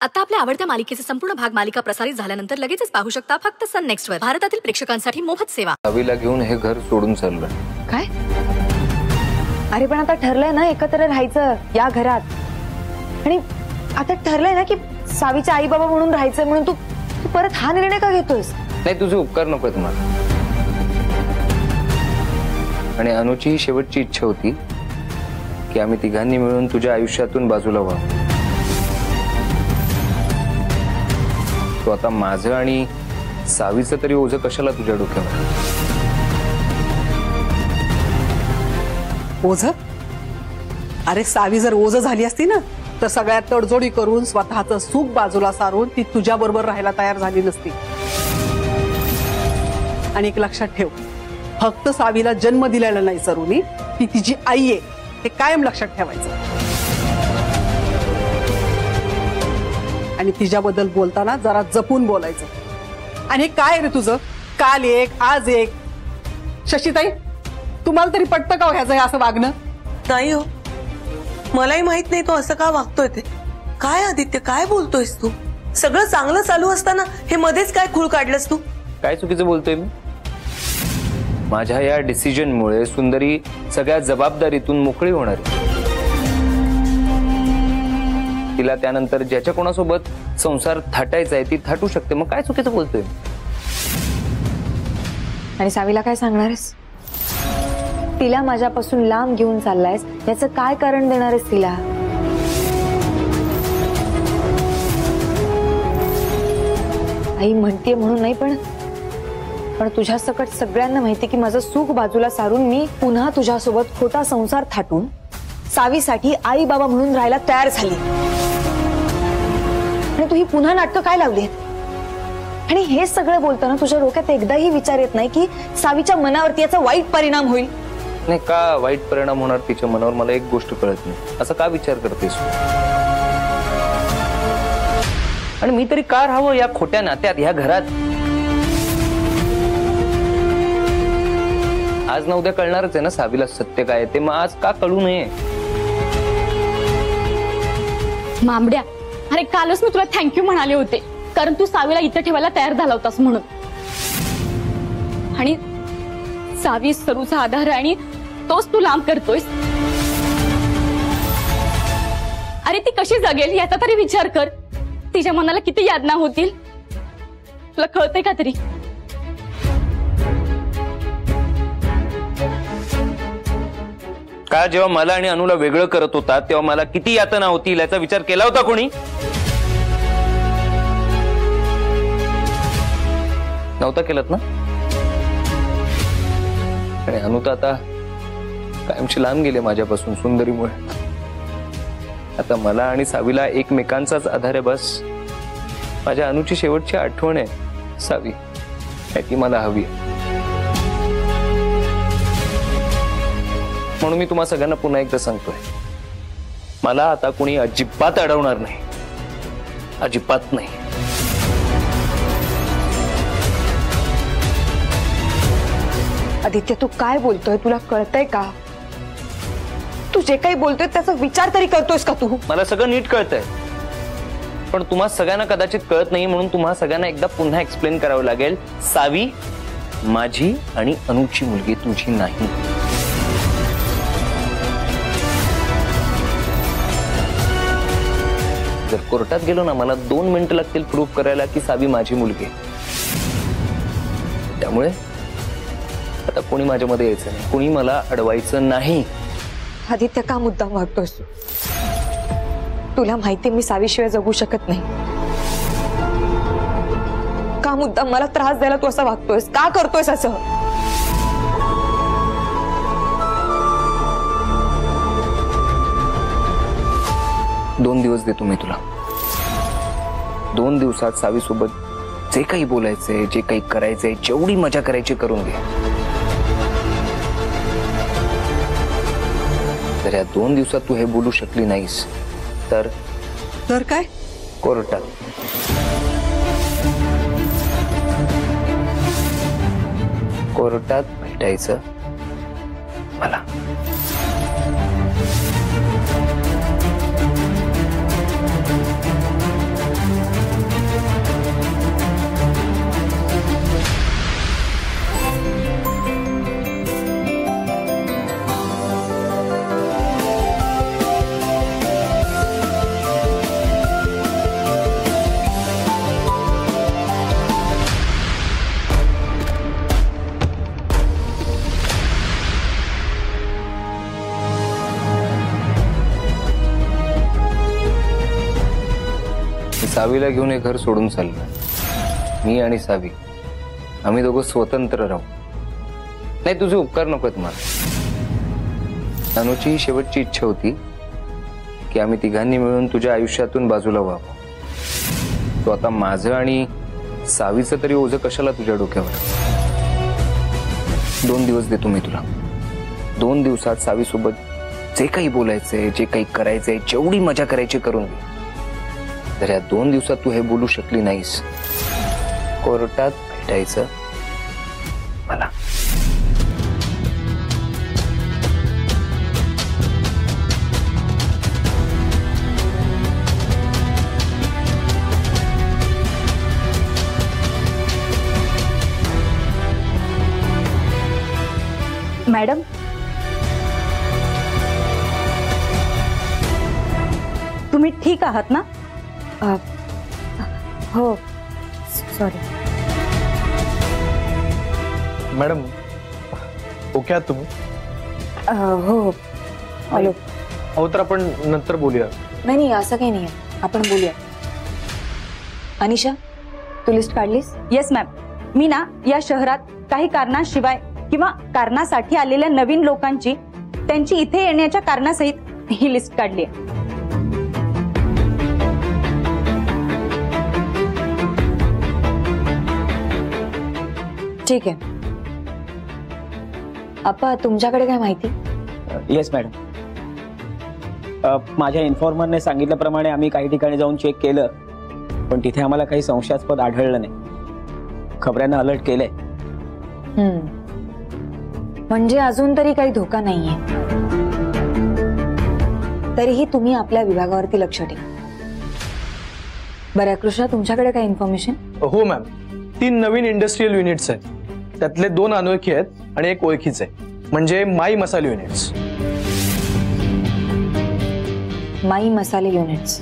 आता आपल्या आवडत्या मालिकेचे संपूर्ण भाग मालिका प्रसारित झाल्यानंतर लगेचच पाहू शकता फक्त सन नेक्स्ट वर. भारतातील प्रेक्षकांसाठी मोफत सेवा. सावीला घेऊन हे घर सोडून चाललोय. काय? अरे पण आता ठरलंय ना एकत्र राहायचं या घरात. आणि आता ठरलंय ना की सावीचे आई बाबा म्हणून राहायचं, म्हणून तू परत हा निर्णय का घेतोयस? नाही, तुझे उपकार नको तुम्हाला. आणि अनुची ही शेवटची इच्छा होती की आम्ही तिघांनी मिळून तुझ्या आयुष्यातून बाजूला व्हावं. तो आता माझं आणि सावीचं तरी ओझं कशाला तुझ्या डोक्यावर? ओझं? अरे सावी जर ओझं झाली असती ना तर सगळ्यात तडजोडी करून स्वतःचं सुख बाजूला सारून ती तुझ्या बरोबर राहायला तयार झाली नसती. आणि एक लक्षात ठेव, फक्त सावीला जन्म दिलेला नाही सरुनी, ती तिची आई आहे हे कायम लक्षात ठेवायचं. आणि तिच्याबद्दल बोलताना जरा जपून बोलायचं. आणि काय रे तुझं काल एक आज एक? शशीताई, तुम्हाला तरी पटतं का ह्याचं हे असं वागणं? नाही हो, मलाही माहित नाही तो असं का वागतोय ते. काय आदित्य, काय बोलतोयस तू? सगळं चांगलं चालू असताना हे मध्येच काय खूळ काढलंस तू? काय चुकीचं बोलतोय मी? माझ्या या डिसिजनमुळे सुंदरी सगळ्या जबाबदारीतून मोकळी होणार. तिला त्यानंतर ज्याच्या कोणासोबत संसार थाटायचा आहे ती थाटू शकते. मग काय चुकीचं बोलतोय? आणि सावीला काय सांगणारेस? तिला माझ्यापासून लांब घेऊन चाललायस, याचं काय कारण देणारेस तिला? आई म्हणते म्हणून नाही, पण तुझ्या सकट सगळ्यांना माहिती की माझं सुख बाजूला सारून मी पुन्हा तुझ्यासोबत खोटा संसार थाटून सावीसाठी आई बाबा म्हणून राहायला तयार झाली. आणि तू ही पुन्हा नाटकं काय लावली? आणि हे सगळं बोलताना तुझ्या डोक्यात एकदाही विचार येत नाही की सावीच्या मनावरती याचा वाईट परिणाम होईल? नाही, का वाईट परिणाम होणार तिच्या मनावर मला एक गोष्ट कळत नाही. असं का विचार करतेस? आणि मी तरी का राहावं या खोट्या नात्यात, ह्या घरात? आज ना उद्या कळणारच आहे ना सावीला सत्य काय ते. मग आज का कळू नये? मामड्या, अरे कालच मी तुला थँक्यू म्हणाले होते कारण तू सावीला इथे ठेवायला तयार झाला होतास म्हणून. आणि सावी सरूचा आधार आणि तोच तू लांब करतोयस. अरे ती कशी जगेल याचा तरी विचार कर. तिच्या मनाला किती यातना होतील तुला कळतंय का तरी? का जेव्हा मला आणि अनुला वेगळं करत होता तेव्हा मला किती यातना होतील याचा विचार केला होता कोणी? नव्हता केलात ना? आणि अनु तर आता कायमची लांब गेले माझ्यापासून सुंदरीमुळे. आता मला आणि सावीला एकमेकांचाच आधार आहे बस. माझ्या अनुची शेवटची आठवण आहे सावी, ती मला हवी. म्हणून मी तुम्हा सगळ्यांना पुन्हा एकदा सांगतोय, मला आता कोणी अजिबात अडवणार नाही, अजिबात नाही. आदित्य, तू काय बोलतोय? तुला कळतंय का? तू जे काही बोलतोय त्याचा विचार तरी करतोयस का तू? मला सगळं नीट कळतंय, पण तुम्हा सगळ्यांना कदाचित कळत नाही म्हणून तुम्हा सगळ्यांना एकदा पुन्हा एक्सप्लेन करावं लागेल. सावी माझी आणि अनुची मुलगी, तुझी नाही. जर कोर्टात गेलो ना मला 2 मिनिटं लागतील प्रूव्ह करायला की सावी माझी मुलगी. त्यामुळे आता कोणी माझ्यामध्ये यायचं नाही, कोणी मला अडवायचं नाही. आदित्य, का मुद्दाम वागतोयस? तुला माहिती मी सावीशिवाय जगू शकत नाही. का मुद्दाम मला त्रास द्यायला तू असं वागतोयस? का करतोयस असं? दोन दिवस देतो मी तुला. 2 दिवसात सावी सोबत जे काही बोलायचंय, जे काही करायचंय, जेवढी मजा करायची करून घे. जर या 2 दिवसात तू हे बोलू शकली नाहीस तर काय? कोर्टात. कोर्टात भेटायचं मला. सावीला घेऊन हे घर सोडून चाललो. मी आणि सावी आम्ही दोघं स्वतंत्र राहू. नाही, तुझे उपकार नकोत मला. अनुची ही शेवटची इच्छा होती की आम्ही तिघांनी मिळून तुझ्या आयुष्यातून बाजूला व्हावं. तो आता माझं आणि सावीचं तरी ओझं कशाला तुझ्या डोक्यावर. 2 दिवस देतो मी तुला. 2 दिवसात सावी सोबत जे काही बोलायचंय, जे काही करायचंय, जेवढी मजा करायची करून घे. जर या 2 दिवसात तू हे बोलू शकली नाहीस, कोर्टात भेटायचं मला. मॅडम, तुम्ही ठीक आहात ना? हो, सॉरी. मॅडम, ओके आहात तुम्ही? हो, हॅलो. अहो, तर आपण नंतर बोलूया. नाही, असं काही नाही आहे, आपण बोलूया. अनिशा, तू लिस्ट काढलीस? Yes ma'am. मी ना या शहरात काही कारणाशिवाय किंवा कारणासाठी आलेल्या नवीन लोकांची त्यांची इथे येण्याच्या कारणासहित ही लिस्ट काढली आहे. ठीक आहे. आपा, तुमच्याकडे काय माहिती? Yes madam. माझ्या इन्फॉर्मरने सांगितल्याप्रमाणे आम्ही काही ठिकाणी जाऊन चेक केलं, पण तिथे आम्हाला काही संशयास्पद आढळलं नाही. खबऱ्यांना अलर्ट केलंय. म्हणजे अजून तरी काही धोका नाहीये. तरीही तुम्ही आपल्या विभागावरती लक्ष ठेवा. बरं कृष्णा, तुमच्याकडे काय इन्फॉर्मेशन? हो मॅम, 3 नवीन इंडस्ट्रियल युनिट्स आहेत. त्यातले 2 अनोळखी आहेत आणि 1 ओळखीच आहे, म्हणजे माई मसाले युनिट्स. माई मसाले युनिट्स?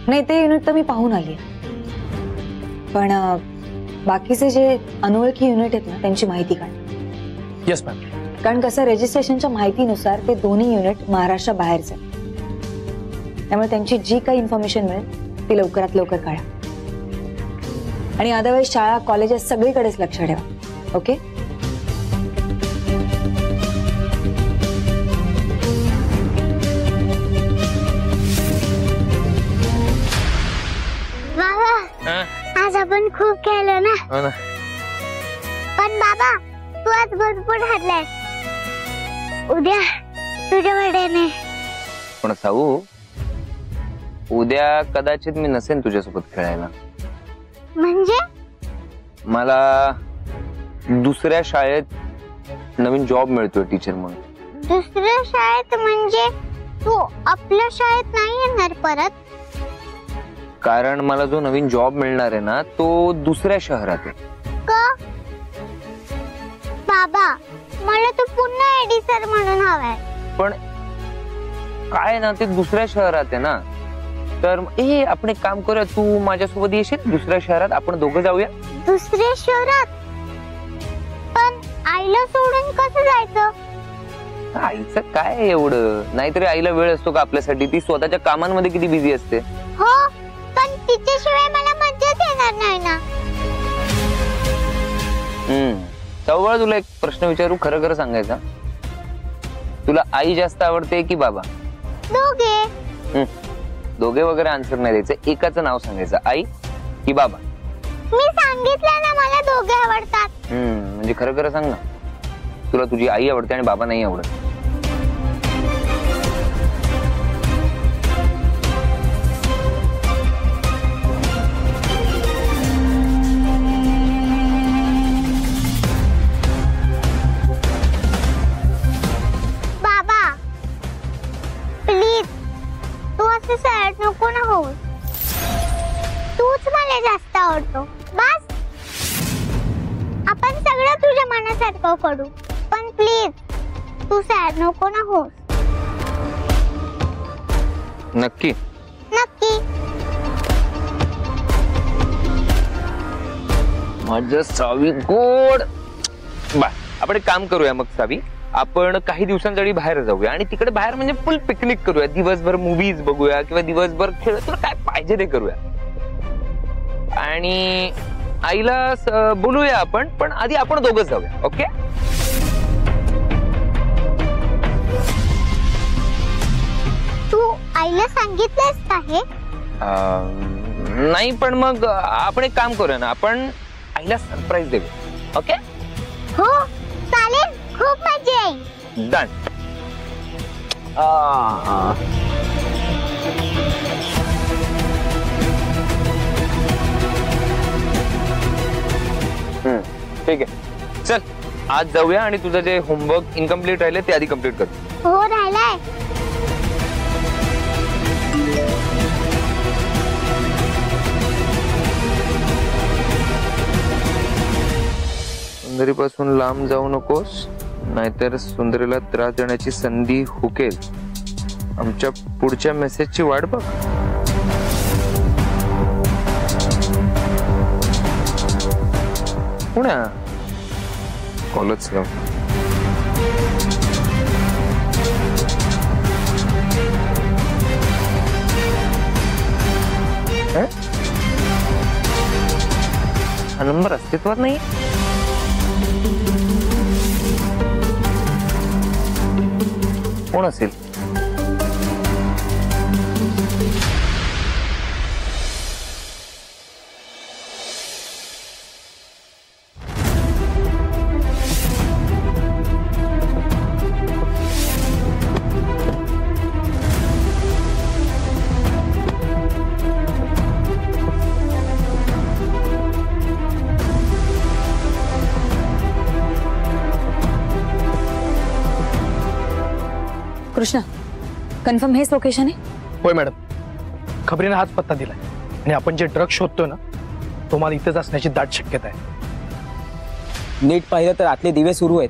नाही, ते युनिट तर मी पाहून आली. पण बाकीचे जे अनोळखी युनिट आहेत ना, त्यांची माहिती काढ. Yes ma'am. कारण कसं, रजिस्ट्रेशनच्या माहितीनुसार ते दोन्ही युनिट महाराष्ट्रा बाहेरचे, त्यामुळे त्यांची जी काही इन्फॉर्मेशन मिळेल ती लवकरात लवकर काढा. आणि अदरवाईज शाळा, कॉलेजेस सगळीकडेच लक्ष ठेवा. ओके? आज आपण खूप खेळलो ना. पण बाबा, तू आज भरपूर हरलाय. उद्या तुझ्या बर्थडे. पण सावू, उद्या कदाचित मी नसेन तुझ्यासोबत खेळायला. म्हणजे? मला दुसऱ्या शाळेत नवीन जॉब मिळतोय टीचर म्हणून. दुसऱ्या शाळेत म्हणजे तू आपल्या शाळेत नाही येणार परत? कारण मला जो नवीन जॉब मिळणार आहे ना, तो दुसऱ्या शहरात आहे. का? बाबा, मला तो पुन्हा एडी सर म्हणून हवाय. पण काय ना, ते दुसऱ्या शहरात आहे ना. तर आपण एक काम करूया, तू माझ्यासोबत येशील दुसऱ्या शहरात, आपण दोघं जाऊया. दुसऱ्या शहरात? पण आईला सोडून कसं जायचं? आईचं काय एवढं, नाहीतरी आईला वेळ असतो का आपल्यासाठी? ती स्वतःच्या कामांमध्ये किती बिझी असते. हो, पण तिच्याशिवाय मला मजाच येणार नाही ना. चौबळ, तुला एक प्रश्न विचारू, खरं खरं सांगायचा. तुला आई जास्त आवडते की बाबा? दोघे. दोघे वगैरे आन्सर नाही द्यायचं, एकाचं नाव सांगायचं, आई की बाबा. मी सांगितलं ना, मला दोघे आवडतात. म्हणजे खरं खरं सांग ना, तुला तुझी आई आवडते आणि बाबा नाही आवडत? बाबा प्लीज, तू असं सॅड नको ना हो. तूच मला जास्त आवडतो. बस, आपण सगळं तुझ्या मनासारखं करू, पण प्लीज तू सॅड नको ना हो. नक्की? नक्की. माझं सावी गोड. बा, आपण एक काम करूया मग सावी, आपण काही दिवसांसाठी बाहेर जाऊया आणि तिकडे बाहेर म्हणजे फुल पिकनिक करूया, दिवसभर मूवीज बघूया किंवा दिवसभर खेळ, तुला काय पाहिजे ते करूया. आणि आईला बोलूया आपण, पण आधी आपण दोघंच जाऊया. ओके? तू आईला सांगितलंस का हे? नाही, पण मग आपण एक काम करूया ना, आपण आईला सरप्राईज देऊया. ओके? हो चालेल, खूप मजा येईल. डन. ठीक आहे, चल आज जाऊया आणि तुझं जे होमवर्क इनकम्प्लीट राहिले ते आधी कम्प्लीट कर. हो राहिलाय. सुंदरीपासून लांब जाऊ नकोस, नाहीतर सुंदरीला त्रास देण्याची संधी हुकेल. आमच्या पुढच्या मेसेजची वाट बघ. पुण्या कॉलच लाव. हा नंबर अस्तित्वात नाही. कोण असेल? कृष्णा, कन्फर्म हेच लोकेशन आहे? होय मॅडम, खबरीने हाच पत्ता दिलाय आणि आपण जे ड्रग शोधतोय ना, तो मला इथेच असण्याची दाट शक्यता आहे. नीट पाहिलं तर आतले दिवे सुरू आहेत,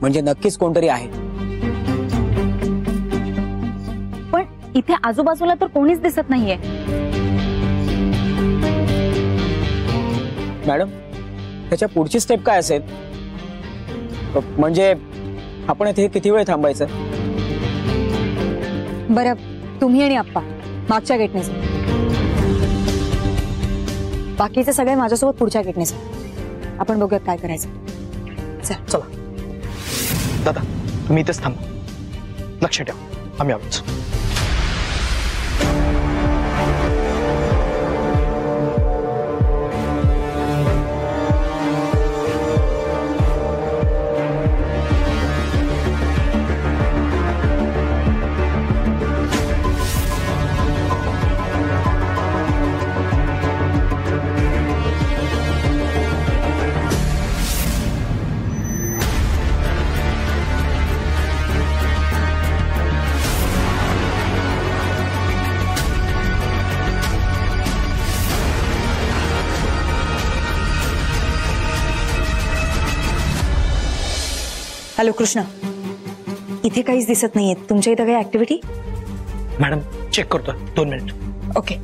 म्हणजे नक्कीच कोणतरी आहे. पण इथे आजूबाजूला तर कोणीच दिसत नाहीये. मॅडम, त्याच्या पुढची स्टेप काय असेल? म्हणजे आपण इथे किती वेळ थांबायचं? बरं, तुम्ही आणि आप्पा मागच्या गेटने जा, बाकीचे सगळे माझ्यासोबत पुढच्या गेटने जा. आपण बघूयात काय करायचं. चला दादा, तुम्ही इथेच थांबा. लक्ष ठेवा, आम्ही आलोच. हॅलो कृष्णा, इथे काहीच दिसत नाहीये. तुमच्या इथं काही ऍक्टिव्हिटी? मॅडम चेक करतो, 2 मिनिट. ओके.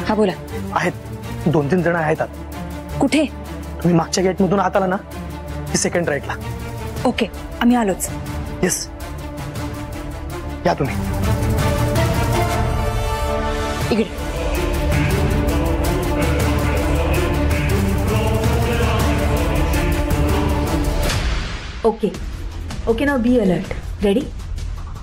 हा बोला. आहेत 2-3 जण आहेत आत. कुठे? तुम्ही मागच्या गेट मधून आत आला ना, की सेकंड राईटला. ओके, आम्ही आलोच. येस, या तुम्ही. इकडे. ओके ओके, नाव बी अलर्ट. रेडी?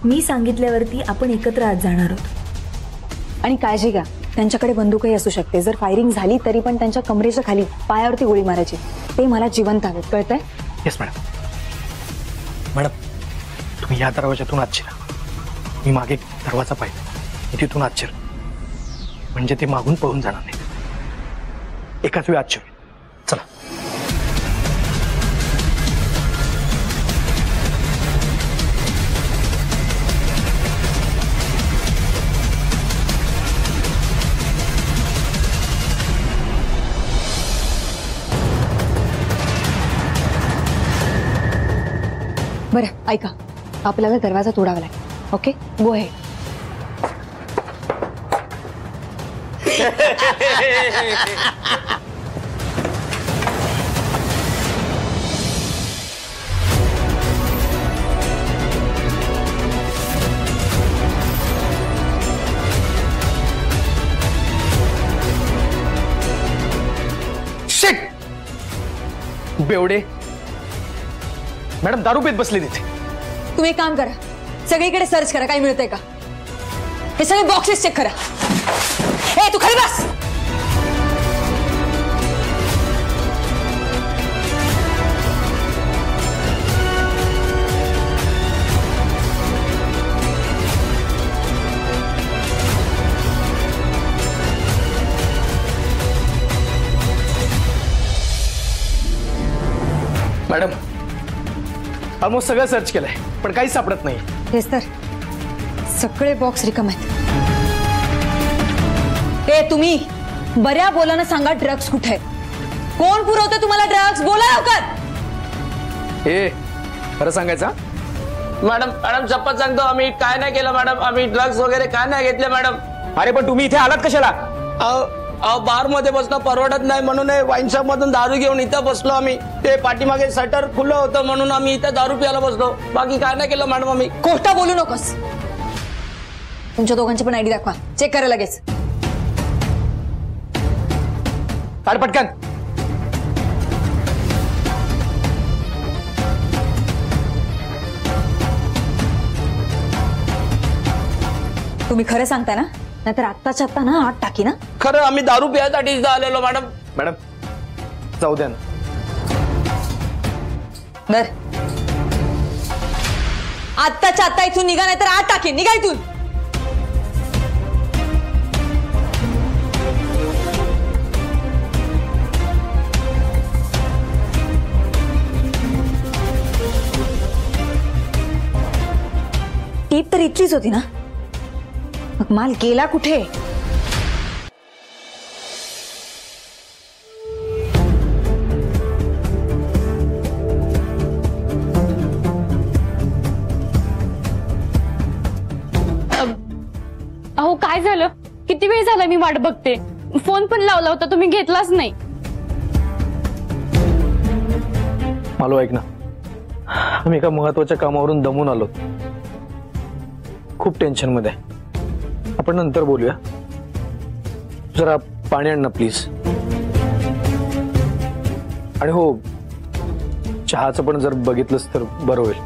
मी सांगितल्यावरती आपण एकत्र आज जाणार आहोत. आणि काळजी घ्या, त्यांच्याकडे बंदूकही असू शकते. जर फायरिंग झाली तरी पण त्यांच्या कमरेच्या खाली पायावरती गोळी मारायची. ते मला जिवंत हवेत, कळतंय? Yes madam. मॅडम मी या दरवाजातून आत शिरा. मी मागे दरवाजा पाहिला, मी तिथून आत शिर, म्हणजे ते मागून पळून जाणार नाही. एकाच वेळी आत शिर. चला. बरं ऐका, आपल्याला दरवाजा तोडावा लागेल. ओके, गो हेड. शिट! बेवडे मॅडम दारू पीत बसली तिथे. तुम्ही एक काम करा, सगळीकडे सर्च करा, काही मिळतंय का. हे सगळे बॉक्सेस चेक करा. ए तू खाली बस. मॅडम ऑलमोस्ट सगळं सर्च केलंय, पण काहीच सापडत नाही. तेच तर, सगळे बॉक्स रिकाम आहेत. ए तुम्ही बऱ्या बोलानं सांगा, ड्रग्स कुठे आहेत? कोण पुरवतं तुम्हाला ड्रग्स? बोला लवकर. हे खरं सांगायचं? मॅडम शपथ सांगतो, आम्ही काय नाही केलं मॅडम. आम्ही ड्रग्स वगैरे काय नाही घेतले मॅडम. अरे पण तुम्ही इथे आलात कशाला? बार मध्ये बसणं परवडत नाही म्हणून वाईन शॉप मधून दारू घेऊन इथं बसलो आम्ही. ते पाठीमागे शटर खुलं होतं म्हणून आम्ही इथं दारू प्यायला बसलो. बाकी काय नाही केलं मॅडम आम्ही. खोटा बोलू नकोस. तुमच्या दोघांची पण आयडी दाखवा, चेक करा लगेच. अरे पटकन. तुम्ही खरं सांगता ना? नाहीतर आत्ताच्या आत्ता ना आत टाकी ना. खरं आम्ही दारू प्यायसाठी इथं आलेलो मॅडम. मॅडम जाऊ द्या ना. बर आत्ताच्या आत्ता इथून निघा, नाहीतर आत टाकी. निघा इथून. टीप तर इथलीच होती ना, मग माल गेला कुठे? अहो काय झालं? किती वेळ झाला मी वाट बघते. फोन पण लावला होता, तुम्ही घेतलाच नाही. मला ऐक ना, आम्ही एका महत्वाच्या कामावरून दमून आलो, खूप टेन्शन मध्ये. आपण नंतर बोलूया. जरा पाणी आण ना प्लीज. आणि हो, चहाचं पण जर बघितलंस तर बरं होईल.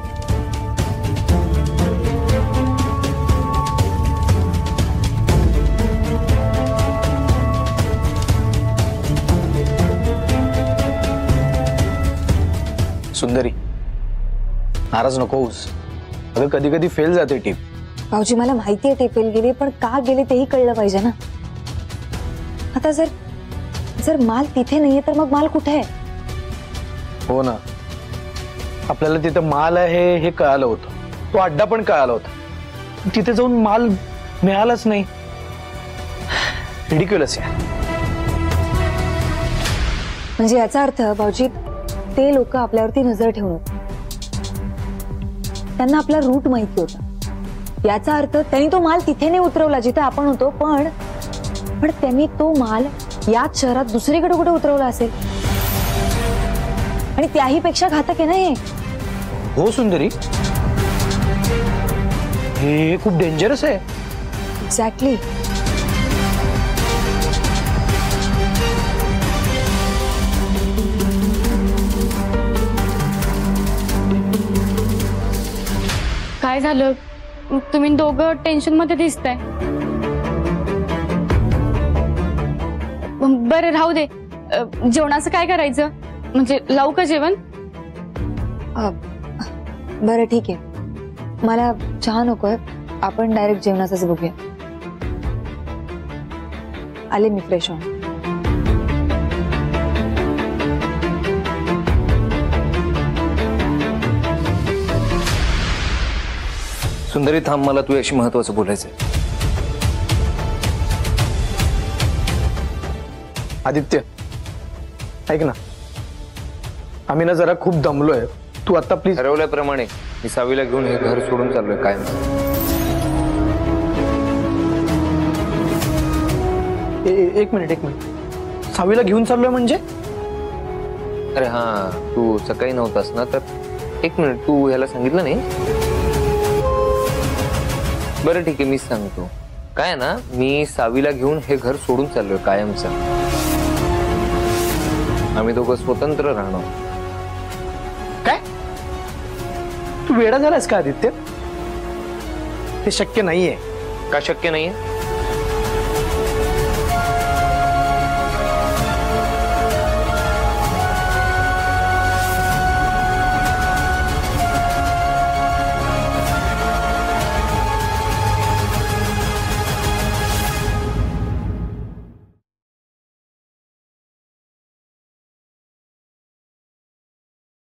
सुंदरी नाराज नको होऊस. अगं कधी कधी फेल जाते टीप. भाऊजी मला माहिती आहे ते फेल गेले, पण का गेले तेही कळलं पाहिजे ना. आता जर माल तिथे नाहीये तर मग माल कुठे आहे? हो ना, आपल्याला तिथं माल आहे हे कळालं होतं, तो अड्डा पण कळाला होता, तिथे जाऊन माल मिळालाच नाही. रिडिक्युलस आहे. म्हणजे याचा अर्थ भाऊजी ते लोक आपल्यावरती नजर ठेवून, त्यांना आपला रूट माहिती होता. याचा अर्थ त्यांनी तो माल तिथे नाही उतरवला जिथे आपण होतो, पण त्यांनी तो माल याच शहरात दुसरीकडे कुठे उतरवला असेल. आणि त्याही पेक्षा घातक आहे ना हे. हो सुंदरी, हे खूप डेंजरस आहे. एक्झॅक्टली. काय झालं? तुम्ही दोघं टेन्शन मध्ये दिसताय. बरं राहू दे. जेवणाचं काय करायचं? म्हणजे लावू का जेवण? बरं ठीक आहे, मला चहा नकोय, आपण डायरेक्ट जेवणाचंच बघूया. आले मी फ्रेश होऊन. सुंदरी थांब, मला तुझ्याशी महत्वाचं बोलायचंय. आदित्य ऐक ना, आम्ही ना जरा खूप दमलोय. तू आता प्लीज. ठरवल्याप्रमाणे मी सावीला घेऊन हे घर सोडून चाललोय कायम. एक मिनिट. सावीला घेऊन चाललोय म्हणजे? अरे हा, तू सकाळी नव्हतास ना, तर एक मिनिट, तू ह्याला सांगितलं नाही? बरं ठीक आहे, मीच सांगतो. काय ना, मी सावीला घेऊन हे घर सोडून चाललोय कायमचं. आम्ही दोघं स्वतंत्र राहणार. काय तू वेडा झालास का आदित्य? ते शक्य नाहीये. का शक्य नाहीये?